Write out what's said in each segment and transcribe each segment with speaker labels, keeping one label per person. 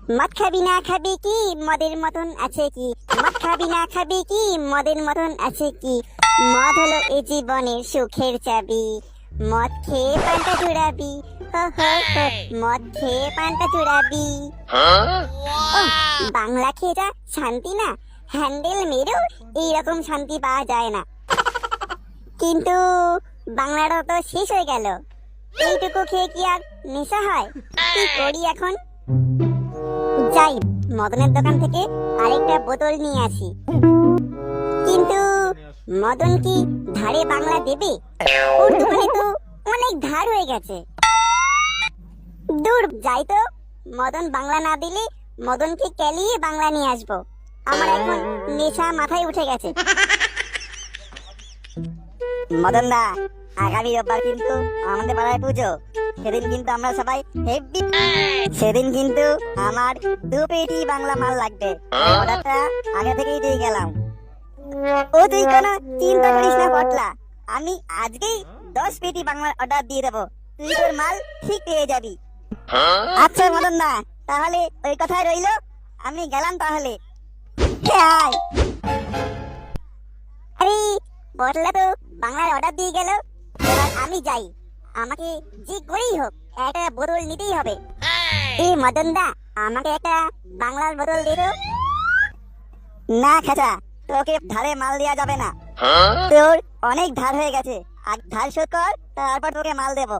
Speaker 1: মদ খাবি না খাবি কি মদের মতন আছে কি, মদ খাবি না খাবি কি মদের মতন আছে কি, মদ হলো এই জীবনের সুখের চাবি, মদ খেয়ে পান্তা চুড়াবি, হো হো হো, মদ খেয়ে পান্তা চুড়াবি। বাংলা খেয়ে যা শান্তি না, হ্যান্ডেল মেরেও এইরকম শান্তি পাওয়া যায় না। কিন্তু বাংলাটা তো শেষ হয়ে গেল, এইটুকু খেয়ে কি আর নেশা হয়? কি করি এখন? যাই মদনের দোকান থেকে আরেকটা বোতল নিয়ে আসি। কিন্তু মদন কি ধারে বাংলা দেবে? ওর দোকানে তো অনেক ধার হয়ে গেছে। দূর যাই তো, মদন বাংলা না দিলে মদনকে কেলিয়ে বাংলা নিয়ে আসবো। আমার এখন নেশা মাথায় উঠে গেছে।
Speaker 2: মদন দা, আগামী রোববার কিন্তু আমাদের পাড়ায় পুজো। সেদিন কিন্তু আমরা সবাই হেভি, সেদিন কিন্তু আমার 2 পেটি বাংলা মাল লাগবে। অর্ডারটা আগে থেকেই দিয়ে গেলাম। ও তুই কোনো চিন্তা করিস না পটলা, আমি আজকেই 10 পেটি বাংলার অর্ডার দিয়ে দেবো। তুই তোর মাল ঠিক পেয়ে যাবি। আচ্ছা মদন দা, তাহলে ওই কথাই রইলো, আমি গেলাম তাহলে।
Speaker 1: আয়। আরে বটলা তো বাংলার অর্ডার দিয়ে গেল, এবার আমি যাই। আমাকে যে করেই হোক একটা বোতল নিতেই হবে। এই মদন দা, আমাকে একটা বাংলার বোতল দে তো।
Speaker 2: না খেচা, তোকে ধারে মাল দেওয়া যাবে না। তোর অনেক ধার হয়ে গেছে, আর ধার শোধ কর, তারপর তোকে মাল দেবো।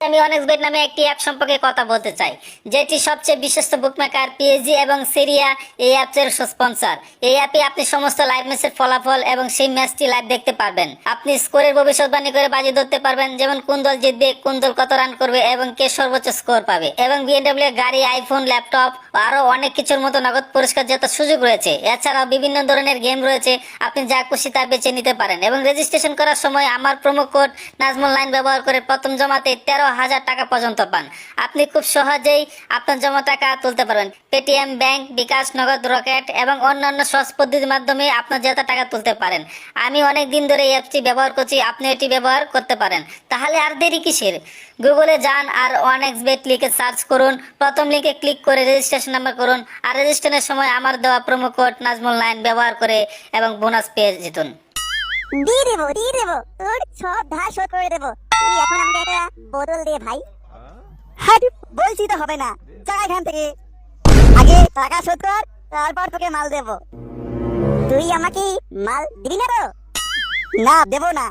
Speaker 3: আমি অনেক্সবেট নামে একটি অ্যাপ সম্পর্কে কথা বলতে চাই, যেটি সবচেয়ে বিশ্বস্ত বুকমেকার পিএসজি এবং সিরিয়া এই অ্যাপের স্পন্সর। এই অ্যাপে আপনি সমস্ত লাইভ ম্যাচের ফলাফল এবং সেই ম্যাচটি লাইভ দেখতে পারবেন। আপনি স্কোরের ভবিষ্যৎবাণী করে বাজি ধরতে পারবেন, যেমন কোন দল জিতবে, কোন দল কত রান করবে এবং কে সর্বোচ্চ স্কোর পাবে। এবং বিএমডব্লিউ গাড়ি, আইফোন, ল্যাপটপ আরো অনেক কিছুর মতো নগদ পুরস্কার জেতার সুযোগ রয়েছে। এছাড়াও বিভিন্ন ধরনের গেম রয়েছে, আপনি যা খুশি তা বেছে নিতে পারেন। এবং রেজিস্ট্রেশন করার সময় আমার প্রোমো কোড নাজমুল লাইন ব্যবহার করে প্রথম জমাতে 13,000 টাকা পর্যন্ত পান। আপনি খুব সহজেই আপনার জমা টাকা তুলতে পারবেন। পেটিএম, ব্যাংক, বিকাশ, নগদ, রকেট এবং অন্যান্য সহজ পদ্ধতির মাধ্যমে আপনার জেতা টাকা তুলতে পারেন। আমি অনেক দিন ধরে এই অ্যাপটি ব্যবহার করছি, আপনি এটি ব্যবহার করতে পারেন। তাহলে আর দেরি কিসের? গুগলে যান আর অনেক্সবেট লিখে সার্চ করুন, প্রথম লিঙ্কে ক্লিক করে রেজিস্ট্রেশন নাম্বার করুন, আর রেজিস্ট্রেশনের সময় আমার দেওয়া প্রোমো কোড নাজমুল লাইন ব্যবহার করে এবং বোনাস পেয়ে জিতুন।
Speaker 1: দিয়ে দেবো, তোর সব ধার শোধ করে দেবো। তুই এখন আমাকে একটা বোতল দে ভাই।
Speaker 2: হাট, বলছি তো হবে না, যা এখান থেকে। আগে টাকা শোধ কর, তারপর তোকে মাল দেবো।
Speaker 1: তুই আমাকে মাল দিবি না তো?
Speaker 2: না, দেবো না।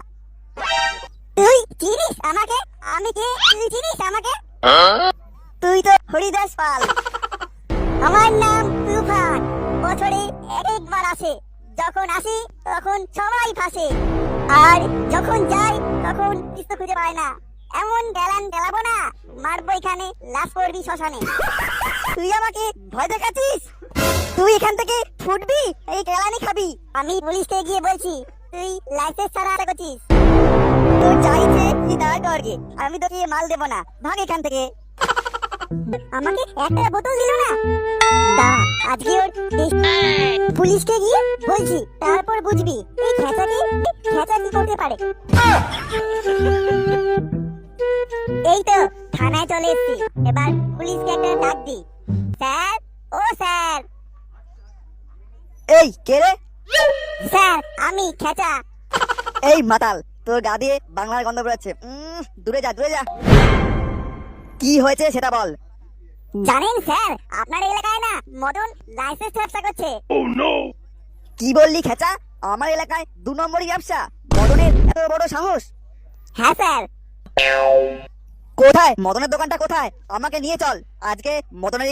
Speaker 1: তুই চিনিস আমাকে? আমি কে তুই চিনিস আমাকে?
Speaker 2: তুই তো হরিদাস পাল।
Speaker 1: আমার নাম তুফান। বছরে একবার আসে, যখন আসি তখন সবাই ফাঁসে, আর যখন যাই তখন কিছু খুঁজে পায় না। এমন গ্যালান গেলাবো না, মারবো এখানে, লাশ করবি শ্মশানে।
Speaker 2: তুই আমাকে ভয় দেখাচ্ছিস? তুই এখান থেকে ফুটবি, এই কেলানি খাবি।
Speaker 1: আমি পুলিশকে গিয়ে বলছি তুই লাইসেন্স ছাড়া আশা করছিস।
Speaker 2: তোর চাইছে তুই দাঁড় করগে, আমি তোকে মাল দেবো না, ভাগ এখান থেকে।
Speaker 1: আমাকে একটা বোতল দিল না। দাঁড়া, আজকে ওর পুলিশকে গিয়ে বলছি, তারপর বুঝবি এই খেঁচা কি করতে পারে। এই তো থানায় চলে এসেছি, এবার পুলিশকে একটা ডাক দি। স্যার, ও স্যার।
Speaker 2: এই কে রে?
Speaker 1: স্যার, আমি খেঁচা।
Speaker 2: এই মাতাল, তোর গা দিয়ে বাংলার গন্ধ বেরোচ্ছে। দূরে যা, দূরে যা। কি হয়েছে সেটা বল।
Speaker 1: জানেন স্যার, আপনার এলাকায় না মদন লাইসেন্স ব্যবসা করছে।
Speaker 2: কি বললি খেচা? আমার এলাকায় 2 নম্বরই ব্যবসা? মদনের এত বড় সাহস?
Speaker 1: হ্যাঁ স্যার।
Speaker 2: কোথায় মদনের দোকানটা, কোথায়? আমাকে নিয়ে চল, আজকে মদনের